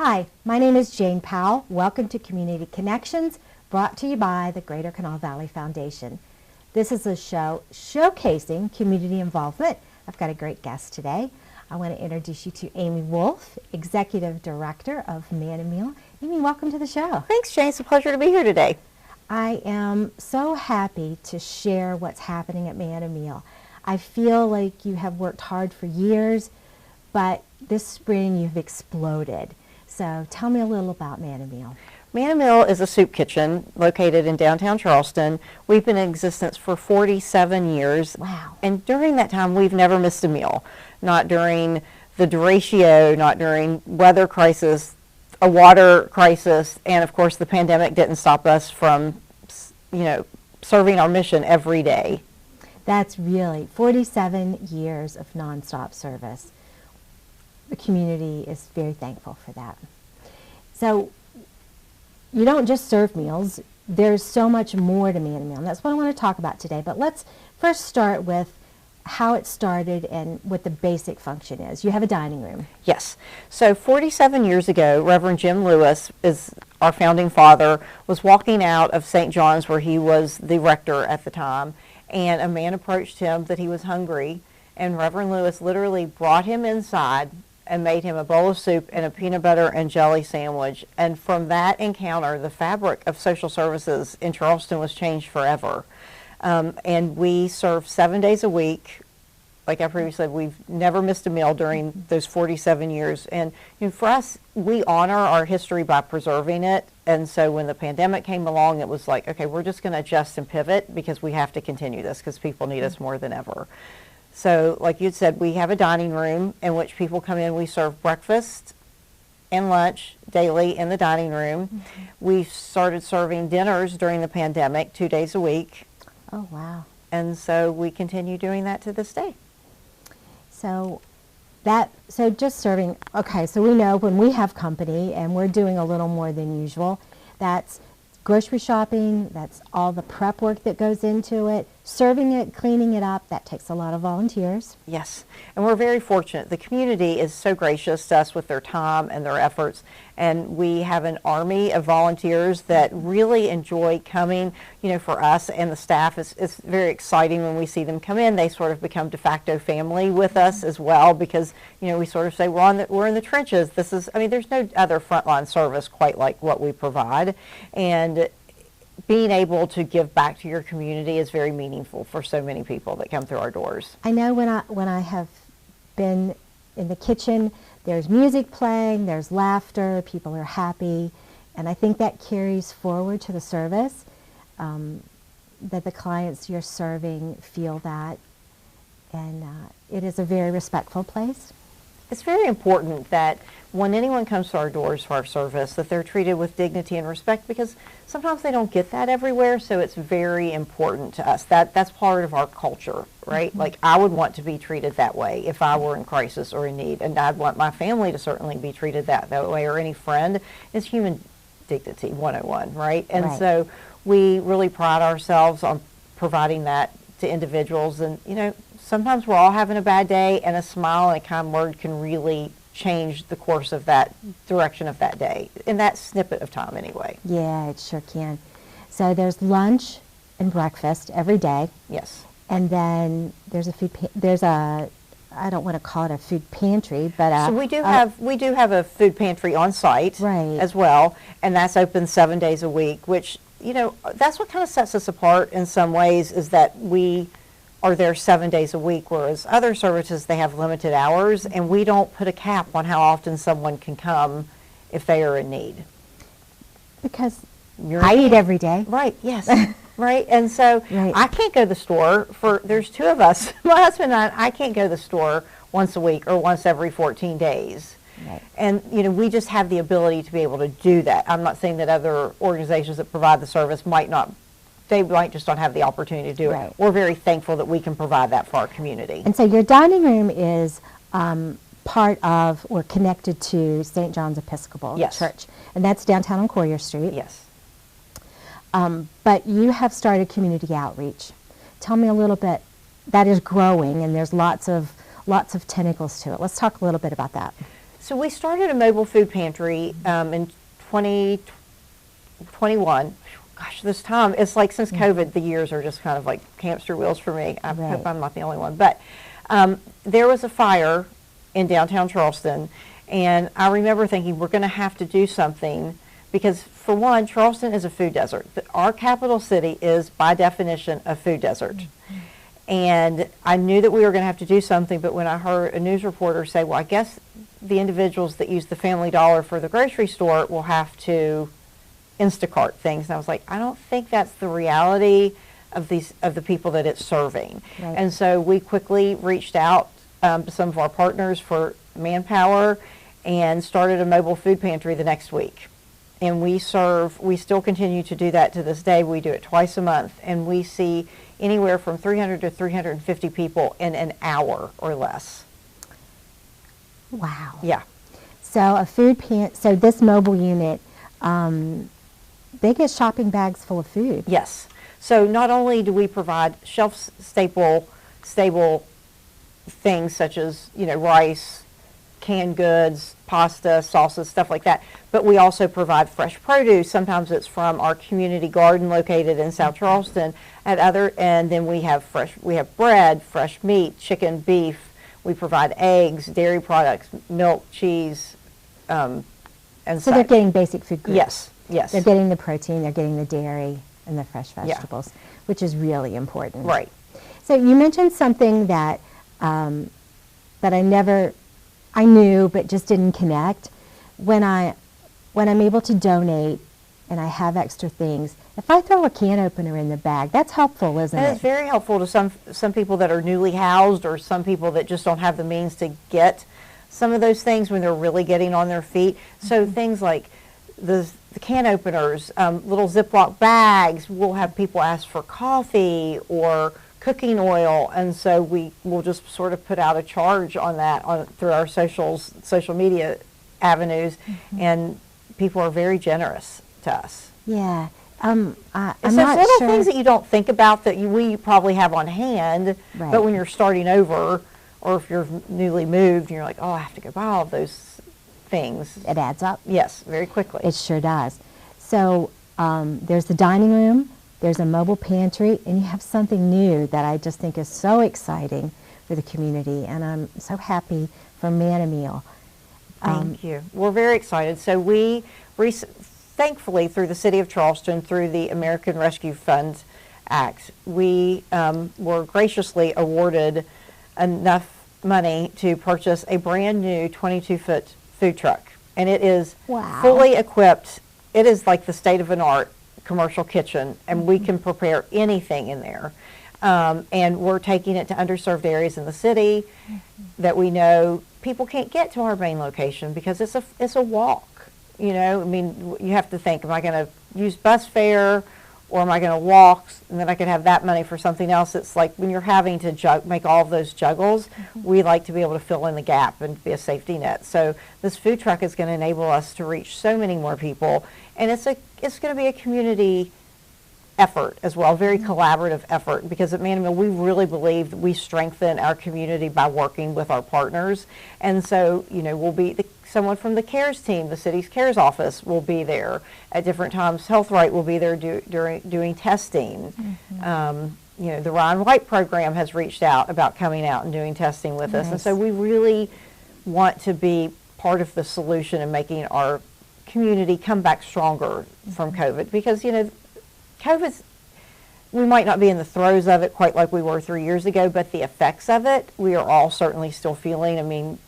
Hi, my name is Jane Powell. Welcome to Community Connections, brought to you by the Greater Kanawha Valley Foundation. This is a show showcasing community involvement. I've got a great guest today. I want to introduce you to Amy Wolfe, Executive Director of Manna Meal. Amy, welcome to the show. Thanks, Jane. It's a pleasure to be here today. I am so happy to share what's happening at Manna Meal. I feel like you have worked hard for years, but this spring you've exploded. So tell me a little about Manna Meal. Manna Meal is a soup kitchen located in downtown Charleston. We've been in existence for 47 years. Wow. And during that time, we've never missed a meal. Not during the derecho, not during weather crisis, a water crisis, and of course the pandemic didn't stop us from, serving our mission every day. That's really 47 years of nonstop service. The community is very thankful for that. So you don't just serve meals. There's so much more to Manna Meal, and that's what I want to talk about today. But let's first start with how it started and what the basic function is. You have a dining room. Yes. So 47 years ago, Reverend Jim Lewis, is our founding father, was walking out of St. John's, where he was the rector at the time, and a man approached him that he was hungry, and Reverend Lewis literally brought him inside and made him a bowl of soup and a peanut butter and jelly sandwich. And from that encounter, the fabric of social services in Charleston was changed forever. And we serve 7 days a week. Like I previously said, we've never missed a meal during those 47 years. And for us, we honor our history by preserving it. And so when the pandemic came along, it was like, okay, we're just going to adjust and pivot because we have to continue this because people need us more than ever. So like you said, we have a dining room in which people come in. We serve breakfast and lunch daily in the dining room. Mm-hmm. We started serving dinners during the pandemic 2 days a week. Oh, wow. And so we continue doing that to this day. So just serving, okay, so we know when we have company and we're doing a little more than usual, that's grocery shopping, that's all the prep work that goes into it, serving it, cleaning it up, that takes a lot of volunteers. Yes, and we're very fortunate. The community is so gracious to us with their time and their efforts, and we have an army of volunteers that really enjoy coming. For us and the staff, it's very exciting when we see them come in. They sort of become de facto family with us as well because, we sort of say we're in the trenches. There's no other frontline service quite like what we provide. And being able to give back to your community is very meaningful for so many people that come through our doors. I know when I have been in the kitchen, there's music playing, there's laughter, people are happy, and I think that carries forward to the service, that the clients you're serving feel that, and it is a very respectful place. It's very important that when anyone comes to our doors for our service, that they're treated with dignity and respect because sometimes they don't get that everywhere, so it's very important to us. That's part of our culture, right? Mm-hmm. Like I would want to be treated that way if I were in crisis or in need, and I'd want my family to certainly be treated that way, or any friend. It's human dignity 101, right? And so we really pride ourselves on providing that to individuals, and sometimes we're all having a bad day, and a smile and a kind word can really change the course of that direction of that day, in that snippet of time anyway. Yeah, it sure can. So there's lunch and breakfast every day. Yes. And then there's I don't want to call it a food pantry, but so we do have a food pantry on site as well, and that's open 7 days a week, which that's what kind of sets us apart in some ways, is that we are there 7 days a week, whereas other services, they have limited hours, and we don't put a cap on how often someone can come if they are in need. Because I eat every day. Right, yes. Right, and so I can't go to the store there's two of us, my husband and I can't go to the store once a week or once every 14 days. Right. And, we just have the ability to be able to do that. I'm not saying that other organizations that provide the service might just not have the opportunity to do it. We're very thankful that we can provide that for our community. And so your dining room is part of or connected to St. John's Episcopal Church, and that's downtown on Collier Street. Yes. But you have started community outreach. Tell me a little bit. That is growing, and there's lots of tentacles to it. Let's talk a little bit about that. So we started a mobile food pantry in 2021. Gosh, this time, it's like since COVID, the years are just kind of like hamster wheels for me. I Right. hope I'm not the only one. But there was a fire in downtown Charleston, and I remember thinking we're going to have to do something because, for one, Charleston is a food desert. Our capital city is, by definition, a food desert. And I knew that we were going to have to do something, but when I heard a news reporter say, well, I guess the individuals that use the Family Dollar for the grocery store will have to Instacart things, and I was like, I don't think that's the reality of the people that it's serving. Right. And so we quickly reached out to some of our partners for manpower and started a mobile food pantry the next week. And we still continue to do that to this day. We do it twice a month, and we see anywhere from 300 to 350 people in an hour or less. Wow. Yeah. So so this mobile unit, they get shopping bags full of food. Yes. So not only do we provide shelf stable things such as, rice, canned goods, pasta, salsas, stuff like that, but we also provide fresh produce. Sometimes it's from our community garden located in South Charleston. And then we have bread, fresh meat, chicken, beef. We provide eggs, dairy products, milk, cheese, and So they're getting basic food groups. Yes. Yes. They're getting the protein, they're getting the dairy, and the fresh vegetables, which is really important. Right. So you mentioned something that that I knew but just didn't connect. When I'm able to donate and I have extra things, if I throw a can opener in the bag, that's helpful, isn't That it? is very helpful to some people that are newly housed, or some people that just don't have the means to get some of those things when they're really getting on their feet. So things like the can openers, little Ziploc bags, we'll have people ask for coffee or cooking oil, and so we will just sort of put out a charge on that through our social media avenues, and people are very generous to us. Yeah. I'm It's those not little sure. things that you don't think about that we probably have on hand, Right. but when you're starting over, or if you're newly moved, and you're like, oh, I have to go buy all of those things. It adds up. Yes, very quickly. It sure does. So there's the dining room, there's a mobile pantry, and you have something new that I just think is so exciting for the community, and I'm so happy for Manna Meal. Thank you. We're very excited. So we, thankfully, through the City of Charleston, through the American Rescue Fund Act, we were graciously awarded enough money to purchase a brand new 22-foot food truck. And it is Wow. fully equipped. It is like the state-of-the-art commercial kitchen, and we can prepare anything in there. And we're taking it to underserved areas in the city that we know people can't get to our main location because it's a walk. I mean, you have to think, am I going to use bus fare, or am I going to walk, and then I could have that money for something else? It's like when you're having to make all of those juggles, we like to be able to fill in the gap and be a safety net. So this food truck is going to enable us to reach so many more people, and it's going to be a community effort as well, very collaborative effort, because at Manna Meal we really believe that we strengthen our community by working with our partners. And so, we'll be someone from the CARES team, the city's CARES office, will be there at different times. Health Right will be there doing testing. The Ryan White program has reached out about coming out and doing testing with us. And so we really want to be part of the solution in making our community come back stronger from COVID, because, COVID's, we might not be in the throes of it quite like we were 3 years ago, but the effects of it, we are all certainly still feeling. I mean,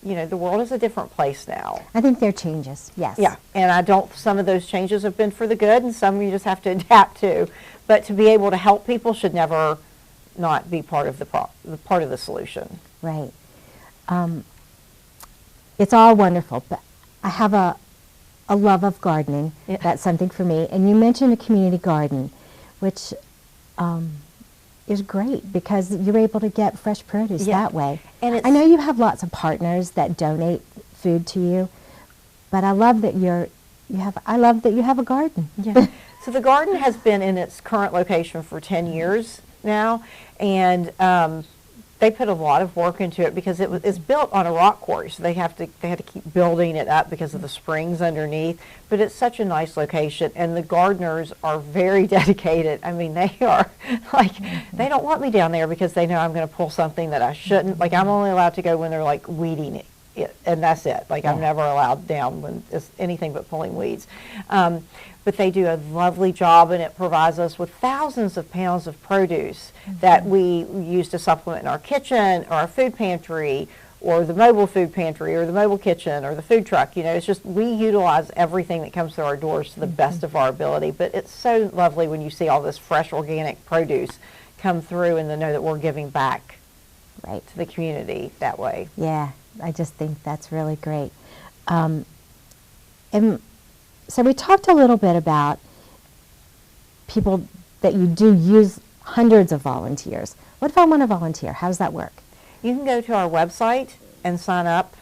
the world is a different place now. I think there are changes, yes. Yeah, and some of those changes have been for the good, and some you just have to adapt to. But to be able to help people should never not be part of the solution. Right. It's all wonderful, but I have a love of gardening. Yeah. That's something for me. And you mentioned a community garden, which is great because you're able to get fresh produce that way. And I know you have lots of partners that donate food to you, but I love that you have a garden. Yeah. So the garden has been in its current location for 10 years now, and they put a lot of work into it because it's built on a rock quarry, so they had to keep building it up because of the springs underneath. But it's such a nice location, and the gardeners are very dedicated. I mean, they are like, they don't want me down there because they know I'm going to pull something that I shouldn't. Like, I'm only allowed to go when they're like weeding it, and that's it. Like, I'm never allowed down when it's anything but pulling weeds. But they do a lovely job, and it provides us with thousands of pounds of produce that we use to supplement in our kitchen or our food pantry or the mobile food pantry or the mobile kitchen or the food truck. You know, it's just we utilize everything that comes through our doors to the best of our ability. But it's so lovely when you see all this fresh organic produce come through and to know that we're giving back to the community that way. Yeah, I just think that's really great. And so we talked a little bit about people that you do use hundreds of volunteers. What if I want to volunteer? How does that work? You can go to our website and sign up.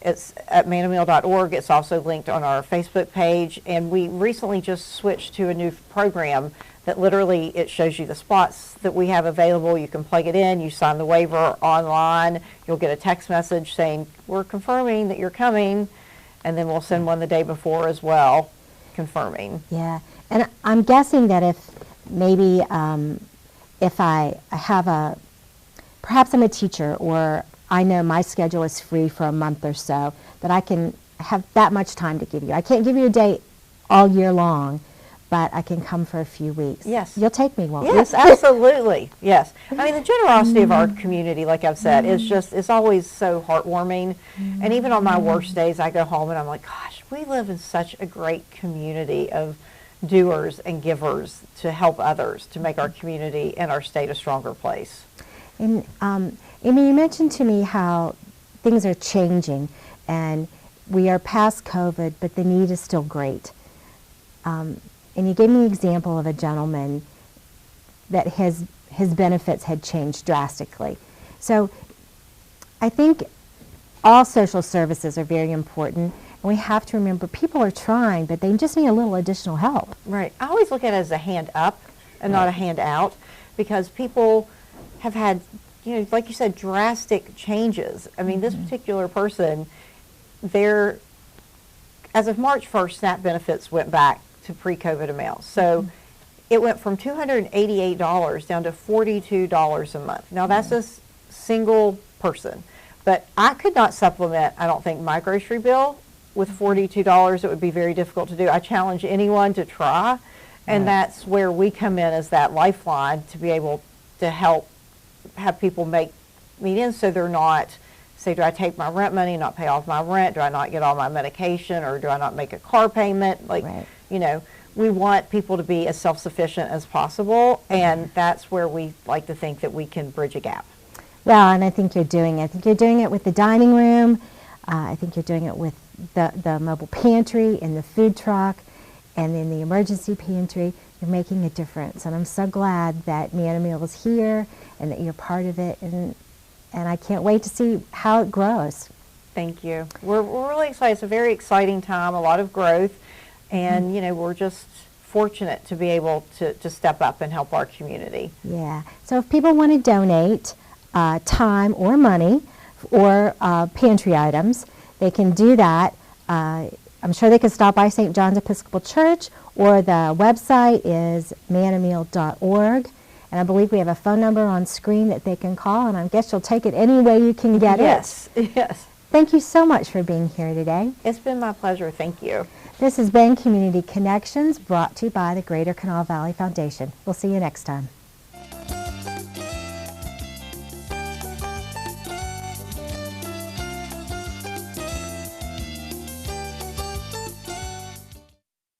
It's at mannameal.org. It's also linked on our Facebook page. And we recently just switched to a new program that literally it shows you the spots that we have available. You can plug it in. You sign the waiver online. You'll get a text message saying, we're confirming that you're coming. And then we'll send one the day before as well, confirming. Yeah, and I'm guessing that if maybe if I have perhaps I'm a teacher or I know my schedule is free for a month or so, that I can have that much time to give you. I can't give you a day all year long, but I can come for a few weeks. Yes. You'll take me, won't you? Yes, absolutely. Yes. I mean, the generosity of our community, like I've said, is just, it's always so heartwarming. And even on my worst days, I go home and I'm like, gosh, we live in such a great community of doers and givers to help others, to make our community and our state a stronger place. And Amy, you mentioned to me how things are changing and we are past COVID, but the need is still great. And you gave me an example of a gentleman that his benefits had changed drastically. So I think all social services are very important, and we have to remember people are trying, but they just need a little additional help. Right. I always look at it as a hand up and not a hand out, because people have had, you know, like you said, drastic changes. I mean, this particular person, as of March 1st, SNAP benefits went back to pre-COVID amounts. So it went from $288 down to $42 a month. Now that's a single person, but I could not supplement, I don't think, my grocery bill with $42. It would be very difficult to do. I challenge anyone to try, and that's where we come in as that lifeline to be able to help have people make meet-ins so they're not, say, do I take my rent money and not pay off my rent? Do I not get all my medication, or do I not make a car payment? Like, you know, we want people to be as self-sufficient as possible, and that's where we like to think that we can bridge a gap. Well, and I think you're doing it. I think you're doing it with the dining room. I think you're doing it with the mobile pantry and the food truck and in the emergency pantry. You're making a difference, and I'm so glad that Manna Meal is here and that you're part of it, and I can't wait to see how it grows. Thank you. We're really excited. It's a very exciting time, a lot of growth. And, you know, we're just fortunate to be able to step up and help our community. Yeah. So if people want to donate time or money or pantry items, they can do that. I'm sure they can stop by St. John's Episcopal Church, or the website is mannameal.org. And I believe we have a phone number on screen that they can call, and I guess you'll take it any way you can get it. Yes, yes. Thank you so much for being here today. It's been my pleasure. Thank you. This has been Community Connections, brought to you by the Greater Kanawha Valley Foundation. We'll see you next time.